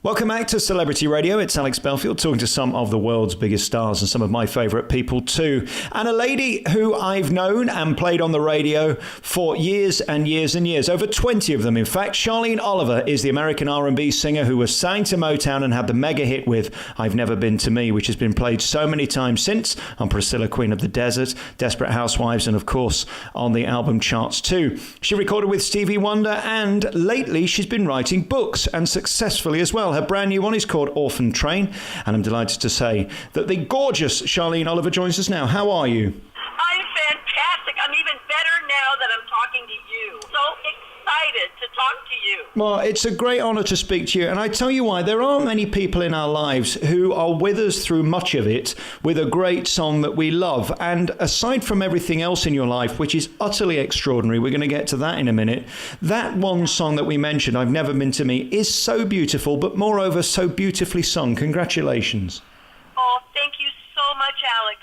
Welcome back to Celebrity Radio. It's Alex Belfield talking to some of the world's biggest stars and some of my favourite people too. And a lady who I've known and played on the radio for years and years and years, over 20 of them. In fact, Charlene Oliver is the American R&B singer who was signed to Motown and had the mega hit with I've Never Been to Me, which has been played so many times since on Priscilla, Queen of the Desert, Desperate Housewives, and of course on the album charts too. She recorded with Stevie Wonder, and lately she's been writing books, and successfully as well. Her brand new one is called Orphan Train, and I'm delighted to say that the gorgeous Charlene Oliver joins us now. How are you? I'm fantastic. I'm even better now that I'm talking to you. So excited to talk to you. Well, it's a great honour to speak to you, and I tell you why. There aren't many people in our lives who are with us through much of it with a great song that we love. And aside from everything else in your life, which is utterly extraordinary, we're going to get to that in a minute, that one song that we mentioned, I've Never Been to Me, is so beautiful, but moreover so beautifully sung. Congratulations. Oh, thank you so much, Alex.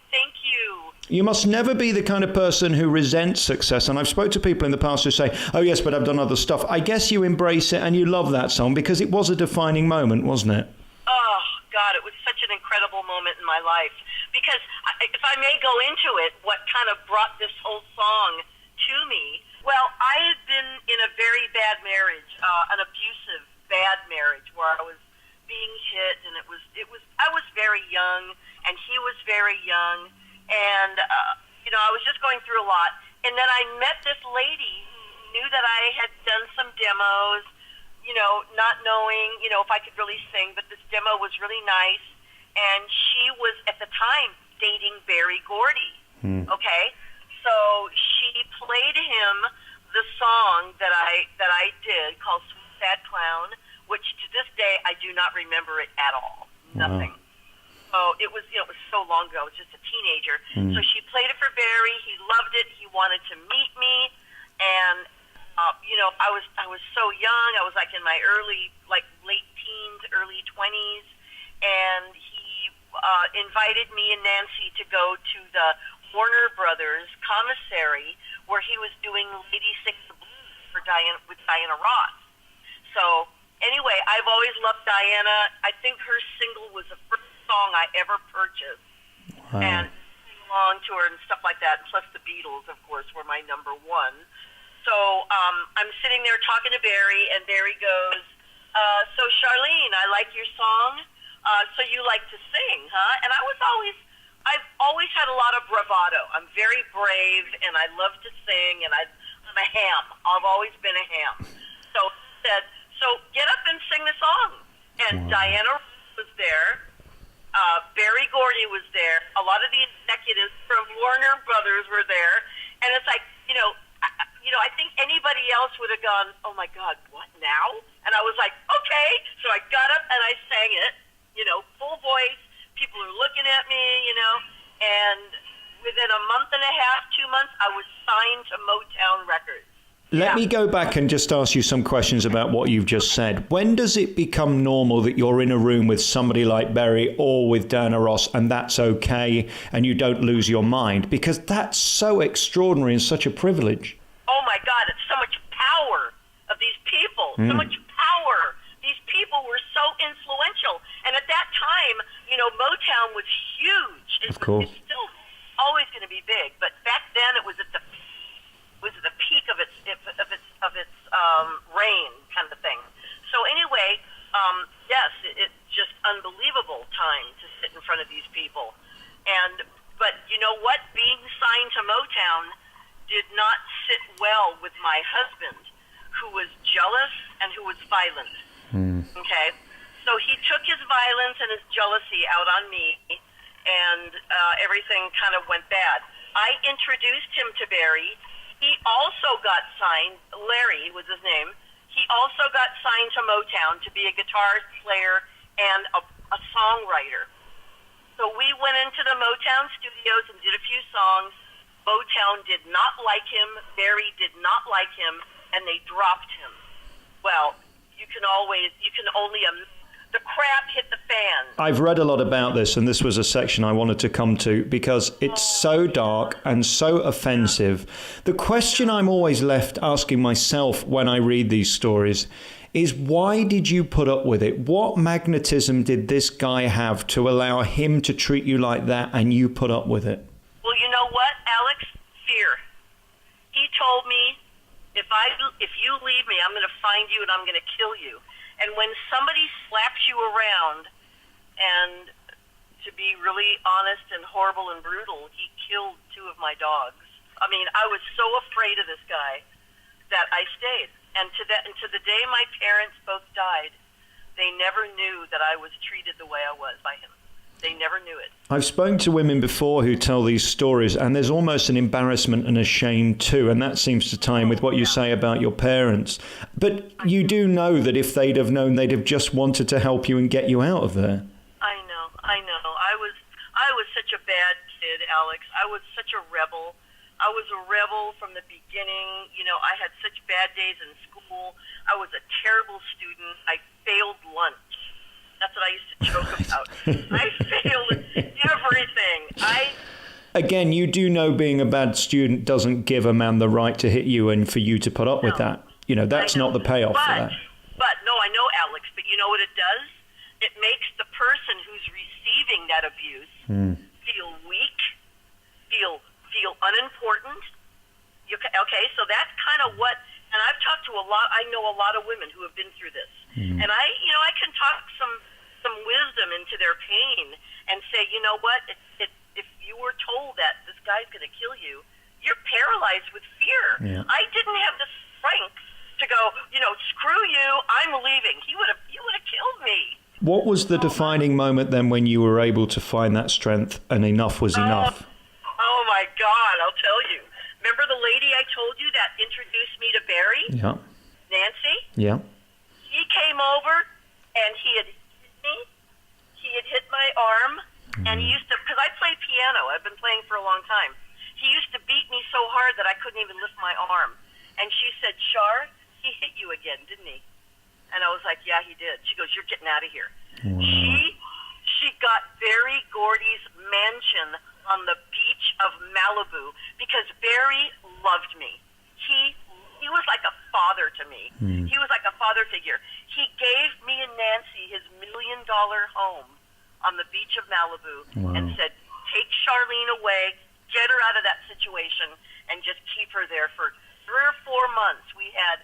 Thank you. You must never be the kind of person who resents success. And I've spoke to people in the past who say, oh yes, but I've done other stuff. I guess you embrace it and you love that song because it was a defining moment, wasn't it? Oh, God, it was such an incredible moment in my life. Because if I may go into it, what kind of brought this whole song to me, well, I had been in a very bad marriage, an abusive, bad marriage where I was being hit, and I was very young and he was very young. And, I was just going through a lot. And then I met this lady who knew that I had done some demos, not knowing, if I could really sing, but this demo was really nice. And she was, at the time, dating Berry Gordy. Okay? So she played him the song that I did called Sweet Sad Clown, which to this day I do not remember it at all. Nothing. Wow. So it was so long ago. I was just a teenager. So she played it for Barry. He loved it. He wanted to meet me, and I was so young. I was like in my late teens, early 20s, and he invited me and Nancy to go to the Warner Brothers commissary where he was doing Lady Sings the Blues for Diana Ross. So anyway, I've always loved Diana. I think her single was the first song I ever purchased. Wow. And along to her and stuff like that. Plus the Beatles, of course, were my number one. So I'm sitting there talking to Barry, and Barry goes, so Charlene, I like your song. So you like to sing, huh? And I've always had a lot of bravado. I'm very brave, and I love to sing, and I'm a ham. I've always been a ham. So he said, so get up and sing the song. And Diana was there. Berry Gordy was there. A lot of the executives from Warner Brothers were there. And it's like, I think anybody else would have gone, oh my God, what now? And I was like, okay. So I got up and I sang it, full voice. People are looking at me, and within a month and a half, 2 months, I was signed to Motown Records. Let me go back and just ask you some questions about what you've just said. When does it become normal that you're in a room with somebody like Berry or with Diana Ross and that's okay and you don't lose your mind? Because that's so extraordinary and such a privilege. Oh my God, it's so much power of these people, so much power. These people were so influential. And at that time, Motown was huge. Of course. It's still always going to be big, but back then it was at the peak of its reign, kind of thing. So anyway, yes, it's just unbelievable time to sit in front of these people. But you know what? Being signed to Motown did not sit well with my husband, who was jealous and who was violent. Okay? So he took his violence and his jealousy out on me, and everything kind of went bad. I introduced him to Barry. He also got signed, Larry was his name, he also got signed to Motown to be a guitar player and a songwriter. So we went into the Motown studios and did a few songs. Motown did not like him, Barry did not like him, and they dropped him. Well, you can only the crap hit the fan. I've read a lot about this, and this was a section I wanted to come to because it's so dark and so offensive. The question I'm always left asking myself when I read these stories is why did you put up with it? What magnetism did this guy have to allow him to treat you like that and you put up with it? Well, you know what, Alex? Fear. He told me, if you leave me, I'm going to find you and I'm going to kill you. And when somebody slaps you around, and to be really honest and horrible and brutal, he killed 2 of my dogs. I mean, I was so afraid of this guy that I stayed. And to the day my parents both died, they never knew that I was treated the way I was by him. They never knew it. I've spoken to women before who tell these stories, and there's almost an embarrassment and a shame too, and that seems to tie in with what you say about your parents. But you do know that if they'd have known, they'd have just wanted to help you and get you out of there. I know. I was such a bad kid, Alex. I was such a rebel. I was a rebel from the beginning. You know, I had such bad days in school. I was a terrible student. I failed lunch. That's what I used to joke about. I failed everything. Again, you do know being a bad student doesn't give a man the right to hit you and for you to put up with that. You know, that's not the payoff for that. But, no, I know, Alex, but you know what it does? It makes the person who's receiving that abuse feel weak, feel unimportant. Okay, so that's kind of what, and I've talked to I know a lot of women who have been through this. And I can talk some wisdom into their pain and say, you know what, if you were told that this guy's going to kill you, you're paralyzed with fear. Yeah. I didn't have the strength to go, screw you, I'm leaving. He would have killed me. What was the defining moment then when you were able to find that strength and enough was enough? Oh my God, I'll tell you. Remember the lady I told you that introduced me to Barry? Yeah. Nancy? Yeah. He came over and he had hit me. He had hit my arm. And he used to, because I play piano. I've been playing for a long time. He used to beat me so hard that I couldn't even lift my arm. And she said, Char, he hit you again, didn't he? And I was like, yeah, he did. She goes, you're getting out of here. Wow. She got Barry Gordy's mansion on the beach of Malibu because Barry loved me. He was like a father to me. He was like a father figure. He gave me and Nancy his $1 million home on the beach of Malibu and said, take Charlene away, get her out of that situation, and just keep her there for 3 or 4 months. We had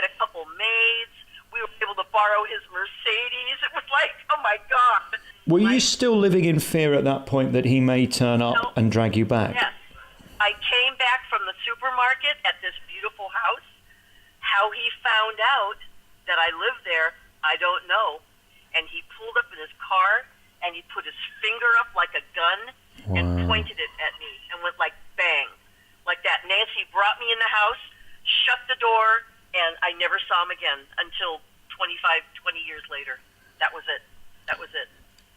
a couple maids. We were able to borrow his Mercedes. It was like, oh my God. Were you still living in fear at that point that he may turn up and drag you back? Yes. I came back from the supermarket at this beautiful house. How he found out that I lived there, I don't know. And he pulled up in his car and he put his finger up like a gun and pointed it at me and went like bang, like that. Nancy brought me in the house, shut the door, and I never saw him again until 20 years later. That was it.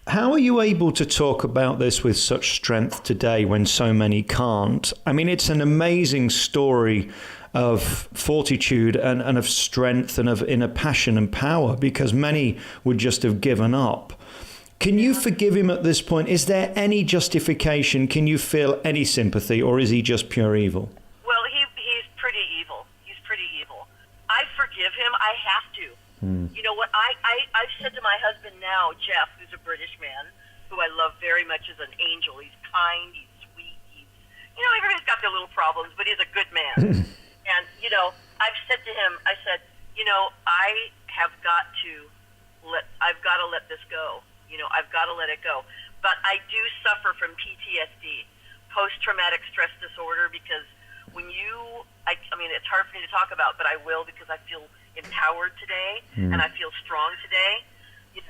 How are you able to talk about this with such strength today when so many can't? I mean, it's an amazing story of fortitude and of strength and of inner passion and power because many would just have given up. Can you forgive him at this point? Is there any justification? Can you feel any sympathy, or is he just pure evil? Well, he's pretty evil. I forgive him. I have to. You know what? I've said to my husband now, Jeff, who's a British man, who I love very much as an angel. He's kind, he's sweet, everybody's got their little problems, but he's a good man. And, I've said to him, I said, I've got to let this go. I've got to let it go. But I do suffer from PTSD, post-traumatic stress disorder, because when it's hard for me to talk about, but I will because I feel empowered today and I feel strong today. If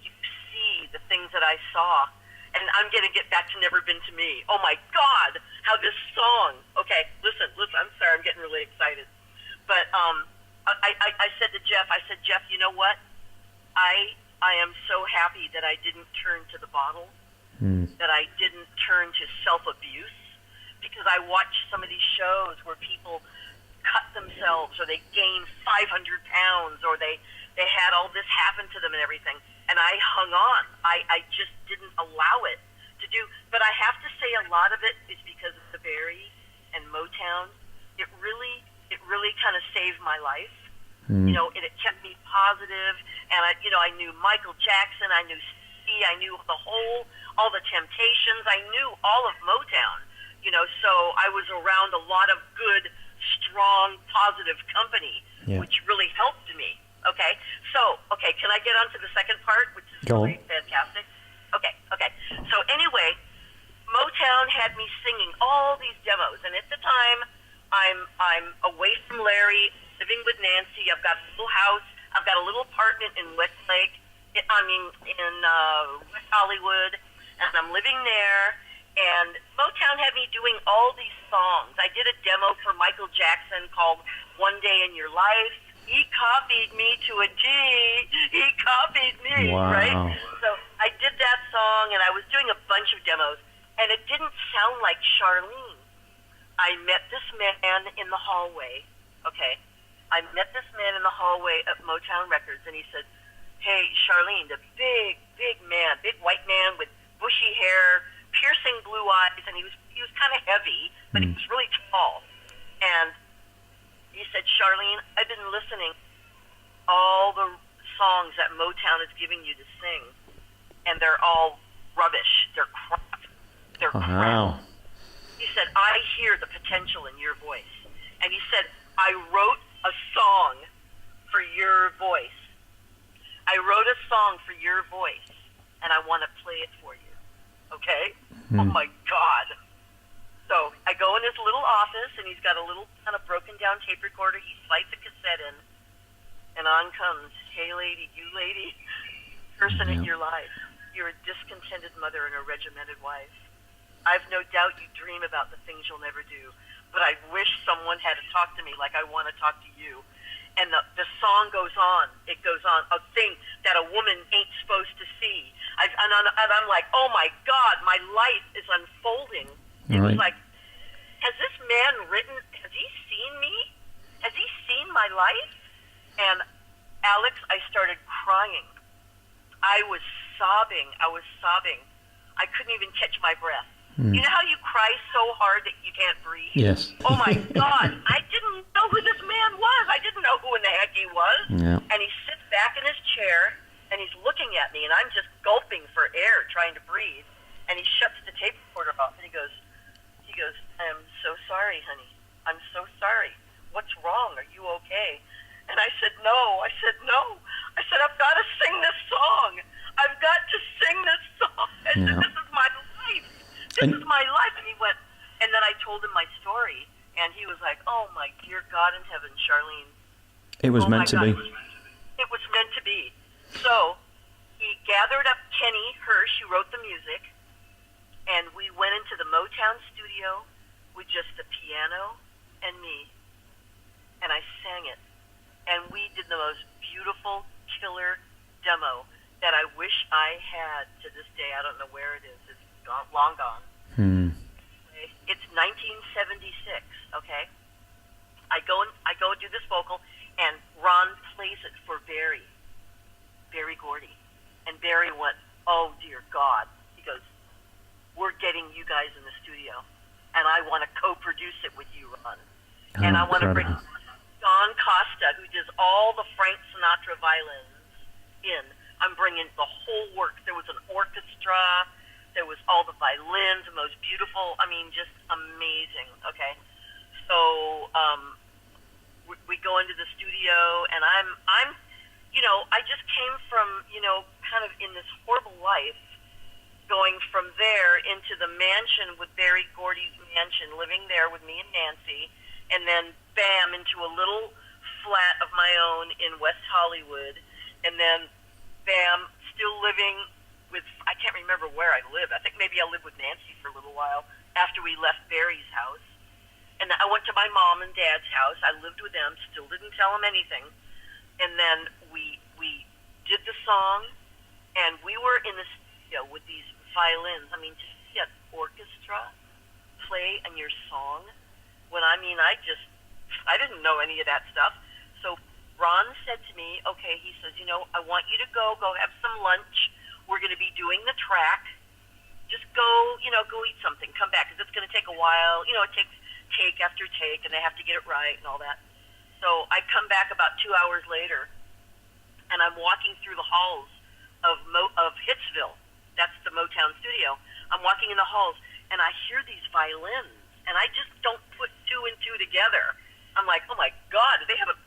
you see the things that I saw, and I'm going to get back to Never Been to Me. Oh my God, how this song. Okay, listen. I'm sorry, I'm getting really excited. But I said to Jeff, Jeff, you know what? I am so happy that I didn't turn to the bottle, that I didn't turn to self-abuse, because I watched some of these shows where people cut themselves or they gained 500 pounds or they had all this happen to them and everything. And I hung on. I just didn't allow it to do. But I have to say a lot of it is because of the Barry and Motown. It really kind of saved my life. You know, it kept me positive, and I knew Michael Jackson, I knew Stevie, I knew all the Temptations, I knew all of Motown. You know, so I was around a lot of good, strong, positive company, which really helped me. Okay, so can I get on to the second part, which is really fantastic? Okay. So anyway, Motown had me singing all these demos, and at the time, I'm away from Larry, living with Nancy. I've got a little house. I've got a little apartment in Westlake. In West Hollywood, and I'm living there. And Motown had me doing all these songs. I did a demo for Michael Jackson called "One Day in Your Life." He copied me to a T. He copied me, right? So I did that song, and I was doing a bunch of demos, and it didn't sound like Charlene. I met this man in the hallway, okay? I met this man in the hallway at Motown Records, and he said, "Hey, Charlene," the big man, big white man with bushy hair, piercing blue eyes, and he was kind of heavy, but he was really tall. And he said, "Charlene, I've been listening all the songs that Motown is giving you to sing, and they're all rubbish. They're crap. They're crap." He said, "I hear the potential in your voice." And he said, "I wrote a song for your voice. I wrote a song for your voice, and I want to play it for you." Okay? Oh, my God. So I go in his little office, and he's got a little kind of broken-down tape recorder. He slides a cassette in, and on comes, "Hey, lady, you lady, person in your life. You're a discontented mother and a regimented wife. I've no doubt you dream about the things you'll never do, but I wish someone had to talk to me like I want to talk to you." And the song goes on. It goes on. A thing that a woman ain't supposed to see. And I'm like, oh, my God, my life is unfolding. It was like, has this man has he seen me? Has he seen my life? And, Alex, I started crying. I was sobbing. I couldn't even catch my breath. You know how you cry so hard that you can't breathe? Yes. Oh, my God. I didn't know who this man was. I didn't know who in the heck he was. Yeah. And he sits back in his chair, and he's looking at me, and I'm just gulping for air, trying to breathe. And he shuts the tape recorder off, and he goes, "I am so sorry, honey. I'm so sorry. What's wrong? Are you okay?" And I said, no. I said, "I've got to sing this song. I've got to sing this song." I said, "This is my life. This is my life." And he went, and then I told him my story, and he was like, "Oh, my dear God in heaven, Charlene. It was meant to be. It was meant to be." So he gathered up Kenny Hirsch, who wrote the music, and we went into the Motown studio with just the piano and me, and I sang it. And we did the most beautiful, killer demo that I wish I had to this day. I don't know where it is. It's long gone. It's 1976, okay? I go and do this vocal, and Ron plays it for Barry Gordy. And Barry went, "Oh, dear God." He goes, "We're getting you guys in the studio, and I want to co-produce it with you, Ron. And I want to bring Don Costa, who does all the Frank Sinatra violins, in. I'm bringing the whole work. There was an orchestra. There was all the violins, the most beautiful. I mean, just amazing. Okay, so we go into the studio, and I'm, I just came from, kind of in this horrible life, going from there into the mansion with Barry Gordy's mansion, living there with me and Nancy, and then bam, into a little flat of my own in West Hollywood, and then bam, still living with, I can't remember where I lived. I think maybe I lived with Nancy for a little while after we left Barry's house. And I went to my mom and dad's house. I lived with them, still didn't tell them anything. And then we did the song, and we were in the studio with these violins. I mean, to see an orchestra play on your song, when I didn't know any of that stuff. So Ron said to me, okay, he says, I want you to go have some lunch. We're going to be doing the track. Just go eat something. Come back, because it's going to take a while. It takes take after take, and they have to get it right and all that. So I come back about 2 hours later, and I'm walking through the halls of Hitsville. That's the Motown studio. I'm walking in the halls, and I hear these violins, and I just don't put two and two together. I'm like, oh my God, do they have a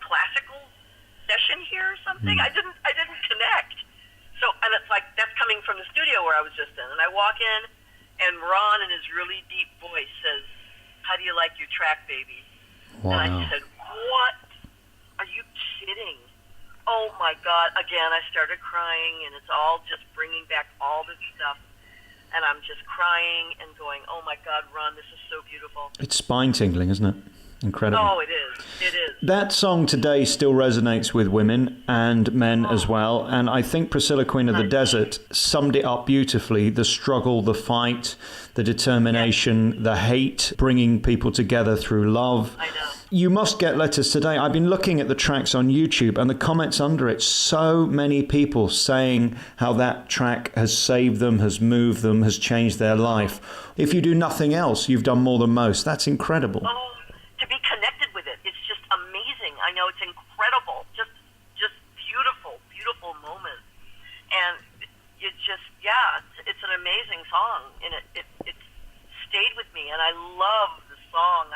classical session here or something? I didn't connect. So, and it's like, that's coming from the studio where I was just in. And I walk in, and Ron in his really deep voice says, how do you like your track, baby? Wow. And I said, what? Are you kidding? Oh my God. Again, I started crying, and it's all just bringing back all this stuff. And I'm just crying and going, oh my God, Ron, this is so beautiful. It's spine-tingling, isn't it? Incredible. Oh, it is. It is. That song today still resonates with women and men as well. And I think Priscilla, Queen of the Desert, summed it up beautifully. The struggle, the fight, the determination, the hate, bringing people together through love. I know. You must get letters today. I've been looking at the tracks on YouTube and the comments under it. So many people saying how that track has saved them, has moved them, has changed their life. If you do nothing else, you've done more than most. That's incredible. Oh, to be connected with it, it's just amazing. I know, it's incredible. Just beautiful, beautiful moment. And it's just, it's an amazing song. And it stayed with me. And I love the song.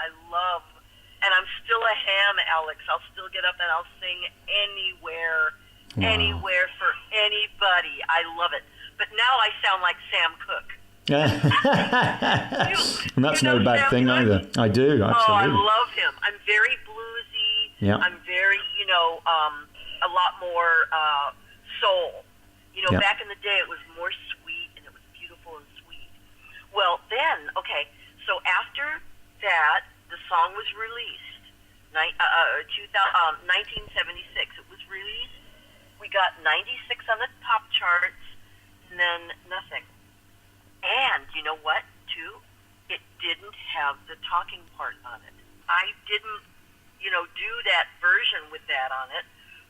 And I'm still a ham, Alex. I'll still get up and I'll sing anywhere for anybody. I love it. But now I sound like Sam Cooke. And that's no bad thing either. I do, absolutely. Oh, I love him. I'm very bluesy. Yeah. I'm very, a lot more soul. Back in the day it was more sweet, and it was beautiful and sweet. Well, then, okay, so after that, the song was released, 1976. It was released. We got 96 on the top charts, and then nothing. And you know what, too? It didn't have the talking part on it. I didn't, do that version with that on it.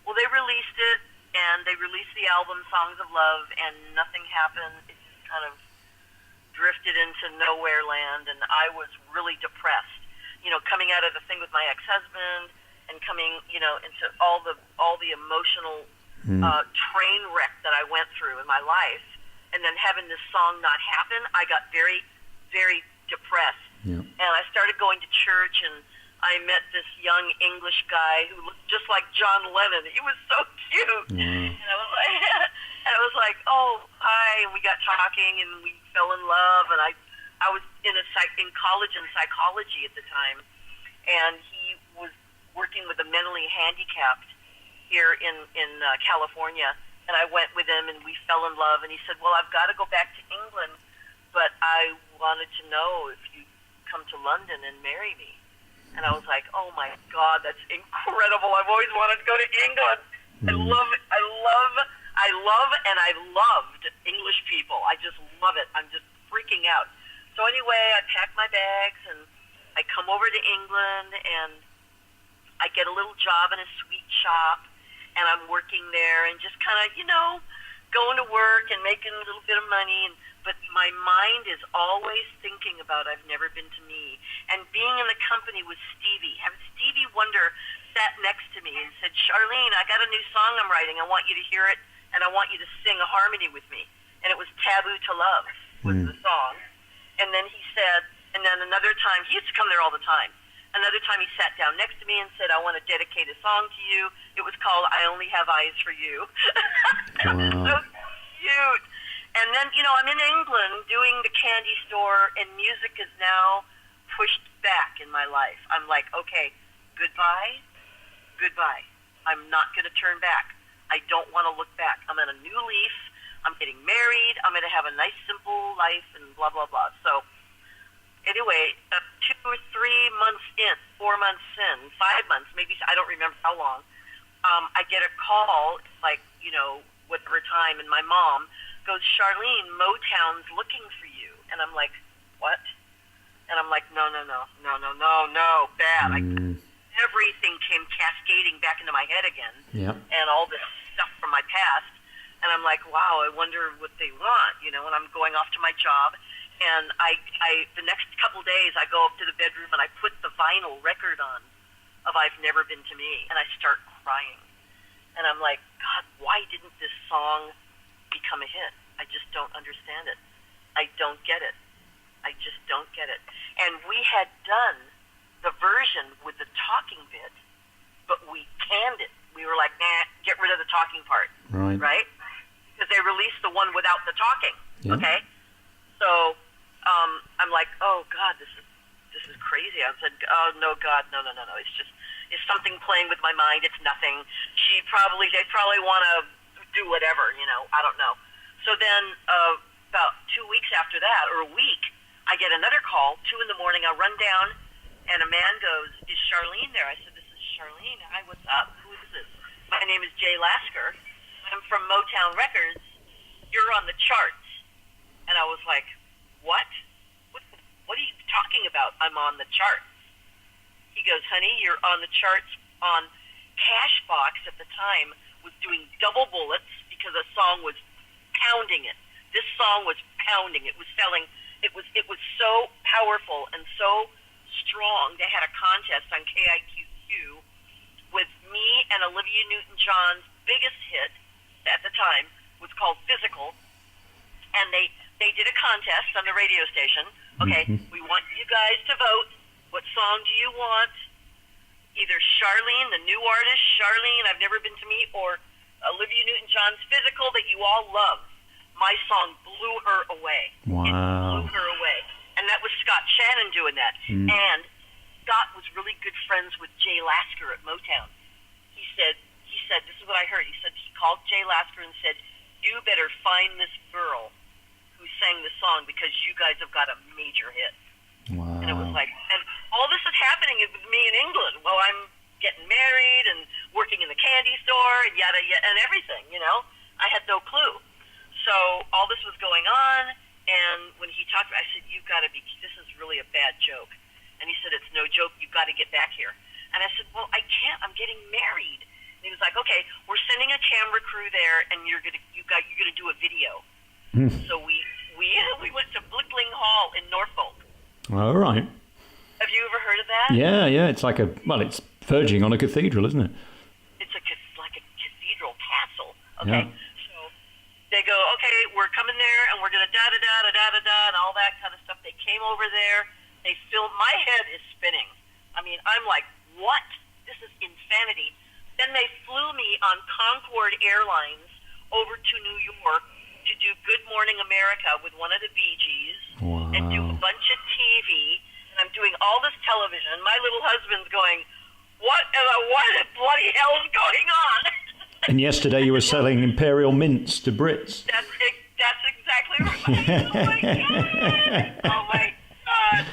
Well, they released it, and they released the album Songs of Love, and nothing happened. It just kind of drifted into nowhere land, and I was really depressed. Coming out of the thing with my ex-husband, and coming, into all the emotional train wreck that I went through in my life, and then having this song not happen, I got very, very depressed. Yeah. And I started going to church, and I met this young English guy who looked just like John Lennon. He was so cute. Mm. And I was like, oh, hi. And we got talking, and we fell in love. And I was in college in psychology at the time, and he was working with the mentally handicapped here in California. And I went with him, and we fell in love. And he said, well, I've got to go back to England, but I wanted to know if you'd come to London and marry me. And I was like, oh, my God, that's incredible. I've always wanted to go to England. I love and I loved English people. I just love it. I'm just freaking out. So anyway, I pack my bags, and I come over to England, and I get a little job in a sweet shop, and I'm working there and just kind of, going to work and making a little bit of money. But my mind is always thinking about I've never been to me. And being in the company with Stevie, having Stevie Wonder sat next to me and said, Charlene, I got a new song I'm writing. I want you to hear it, and I want you to sing a harmony with me. And it was Taboo to Love was the song. And then he said, and then another time, he used to come there all the time. Another time he sat down next to me and said, I want to dedicate a song to you. It was called I Only Have Eyes for You. It was so cute. And then, I'm in England doing the candy store, and music is now pushed back in my life. I'm like, okay, goodbye. I'm not going to turn back. I don't want to look back. I'm on a new leaf. I'm getting married. I'm going to have a nice, simple life, and blah, blah, blah. So anyway, 2 or 3 months in, 4 months in, 5 months, maybe, I don't remember how long, I get a call, like, whatever time, and my mom goes, Charlene, Motown's looking for you. And I'm like, what? And I'm like, no, bad. Everything came cascading back into my head again. Yep. And all this stuff from my past. And I'm like, wow, I wonder what they want, and I'm going off to my job. And I the next couple days, I go up to the bedroom and I put the vinyl record on. of I've Never Been to Me, and I start crying. And I'm like, God, why didn't this song become a hit? I just don't understand it. I don't get it. I just don't get it. And we had done the version with the talking bit, but we canned it. We were like, nah, get rid of the talking part. Right? Because they released the one without the talking. Yeah. Okay? So I'm like, oh, God, this is crazy. I said, oh, no, God, no. It's something playing with my mind. It's nothing. They'd probably want to do whatever, I don't know. So then about 2 weeks after that, or a week, I get another call, 2 a.m. I run down, and a man goes, is Charlene there? I said, this is Charlene. Hi, what's up? Who is this? My name is Jay Lasker. I'm from Motown Records. You're on the charts. And I was like, what? What are you talking about? I'm on the charts. He goes, honey, you're on the charts on Cashbox at the time, was doing double bullets because a song was pounding it. This song was pounding. It was selling. It was so powerful and so strong. They had a contest on KIQQ with me and Olivia Newton-John's biggest hit at the time was called Physical. And they did a contest on the radio station. Okay, we want you guys to vote. What song do you want? Either Charlene, the new artist, Charlene, I've Never Been to Me, or Olivia Newton-John's Physical that you all love. My song blew her away. Wow. It blew her away. And that was Scott Shannon doing that. And Scott was really good friends with Jay Lasker at Motown. He said, this is what I heard. He said he called Jay Lasker and said, you better find this girl who sang the song because you guys have got a major hit. Wow. And it was like, and all this is happening with me in England. Well, I'm getting married and working in the candy store and yada and everything, I had no clue. So all this was going on, and when he talked, I said, you've got to be, this is really a bad joke. And he said, it's no joke, you've got to get back here. And I said, well, I can't, I'm getting married. And he was like, okay, we're sending a camera crew there, and you're gonna do a video. So we went to Blickling Hall in Norfolk. All right. Have you ever heard of that? Yeah, it's like it's verging on a cathedral, isn't it? It's like a cathedral castle. Okay. Yeah. So they go, okay, we're coming there, and we're gonna da-da-da-da-da-da-da, and all that kind of stuff. They came over there. They filmed. My head is spinning. I mean, I'm like, what? This is insanity. Then they flew me on Concorde Airlines over to New York to do Good Morning America with one of the Bee Gees. Wow. And do a bunch of TV. And I'm doing all this television. My little husband's going, what the bloody hell is going on? And yesterday you were selling Imperial mints to Brits. That's exactly right. Oh my God.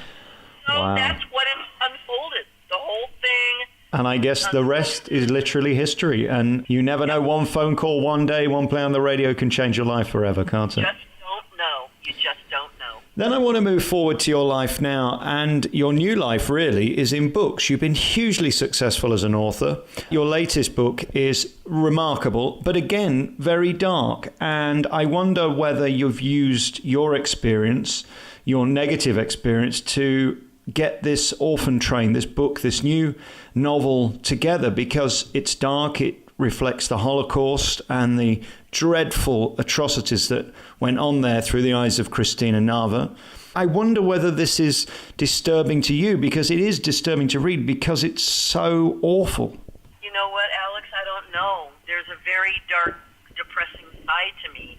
So Wow. That's what unfolded. The whole thing. And I guess the rest is literally history. And you never know, one phone call, one day, one play on the radio can change your life forever, can't it? Just don't know. You just don't know. Then I want to move forward to your life now. And your new life really is in books. You've been hugely successful as an author. Your latest book is remarkable, but again, very dark. And I wonder whether you've used your experience, your negative experience, to get this Orphan Train, this book, this new novel together, because it's dark, it reflects the Holocaust and the dreadful atrocities that went on there through the eyes of Christina Nava. I wonder whether this is disturbing to you, because it is disturbing to read because it's so awful. You know what, Alex? I don't know. There's a very dark, depressing side to me.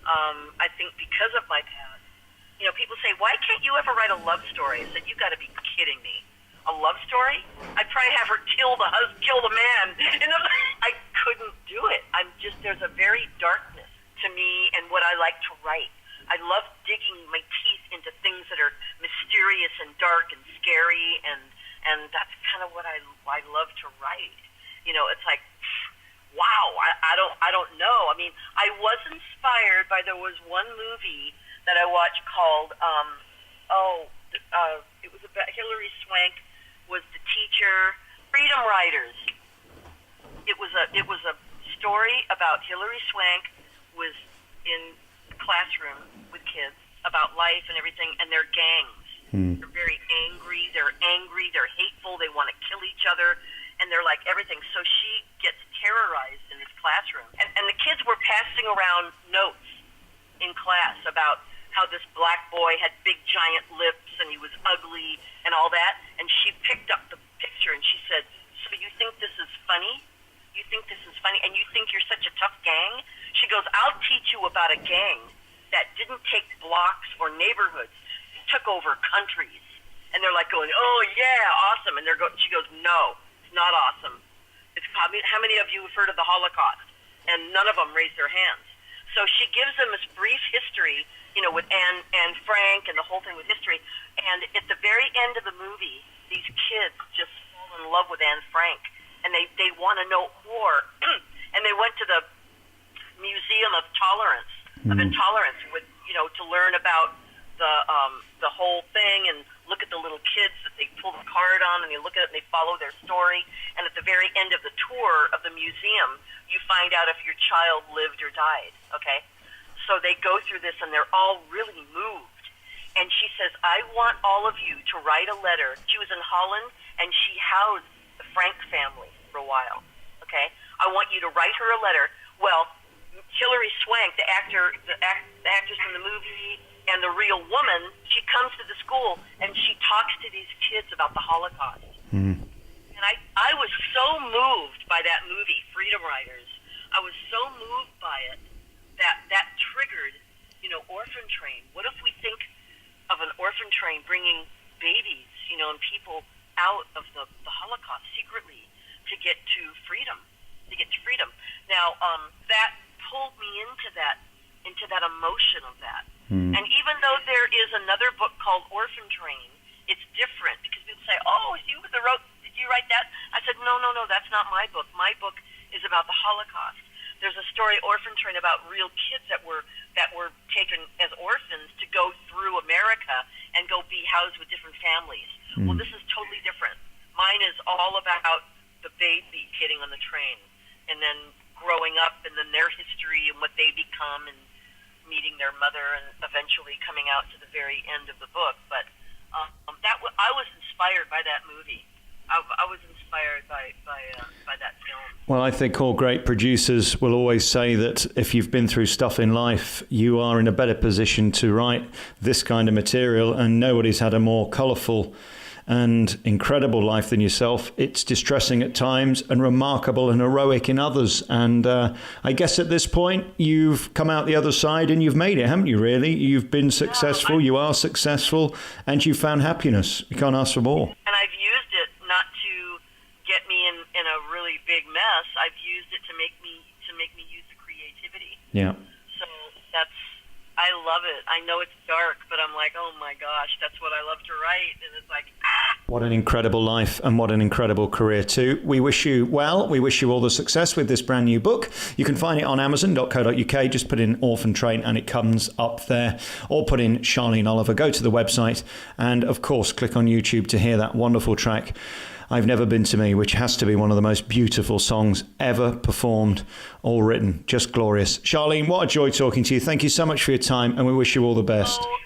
I think because of my past. People say, why can't you ever write a love story? I said, you got to be kidding me. A love story? I'd probably have her kill the man. I couldn't do it. There's a very darkness to me and what I like to write. I love digging my teeth into things that are mysterious and dark and scary, and that's kind of what I love to write. It's like, wow, I don't know. I mean, I was inspired by, there was one movie that I watched called, it was about Hilary Swank was the teacher, Freedom Riders. It was a story about Hilary Swank was in the classroom with kids about life and everything and their gangs. They're very angry. They're hateful. They want to kill each other. And they're like everything. So she gets terrorized in this classroom. And the kids were passing around notes in class about how this black boy had big giant lips and he was ugly and all that. And she picked up the picture and she said, "So you think this is funny? You think this is funny? And you think you're such a tough gang?" She goes, "I'll teach you about a gang that didn't take blocks or neighborhoods. It took over countries." And they're like going, "Oh yeah, awesome." And she goes, "No, it's not awesome. How many of you have heard of the Holocaust?" And none of them raised their hands. So she gives them this brief history, with Anne Frank and the whole thing with history. And at the very end of the movie, these kids just fall in love with Anne Frank, and they want to know more. And they went to the Museum of Tolerance, of Intolerance, to learn about the whole thing and look at the little kids that they pull the card on, and they look at it and they follow their story. And at the very end of the tour of the museum, you find out if your child lived or died, okay? So they go through this, and they're all really moved. And she says, "I want all of you to write a letter." She was in Holland, and she housed the Frank family for a while, okay? "I want you to write her a letter." Well, Hilary Swank, the actress in the movie, and the real woman, she comes to the school, and she talks to these kids about the Holocaust. And I was so moved by that movie, Freedom Riders. I was so moved by it that triggered, Orphan Train. What if we think of an orphan train bringing babies, and people out of the Holocaust secretly to get to freedom, Now, that pulled me into that emotion of that. And even though there is another book called Orphan Train, it's different because people say, "Oh, did you write that?" I said, No, that's not my book. My book is about the Holocaust. There's a story, Orphan Train, about real kids that were taken as orphans to go through America and go be housed with different families. Well, this is totally different. Mine is all about the baby getting on the train and then growing up and then their history and what they become and meeting their mother and eventually coming out to the very end of the book. But I was inspired by that movie. I was inspired by that film. Well, I think all great producers will always say that if you've been through stuff in life, you are in a better position to write this kind of material, and nobody's had a more colourful and incredible life than yourself. It's distressing at times and remarkable and heroic in others. And I guess at this point, you've come out the other side and you've made it, haven't you, really? You've been successful, you are successful, and you've found happiness. You can't ask for more. And I've used it not to get me in a really big mess. I've used it to make me use the creativity. Yeah. So I love it. I know it's dark, but I'm like, oh my gosh, that's what I love to write. And it's like, What an incredible life and what an incredible career too. We wish you well. We wish you all the success with this brand new book. You can find it on amazon.co.uk. Just put in Orphan Train and it comes up there. Or put in Charlene Oliver. Go to the website and, of course, click on YouTube to hear that wonderful track, I've Never Been to Me, which has to be one of the most beautiful songs ever performed or written. Just glorious. Charlene, what a joy talking to you. Thank you so much for your time, and we wish you all the best. Oh,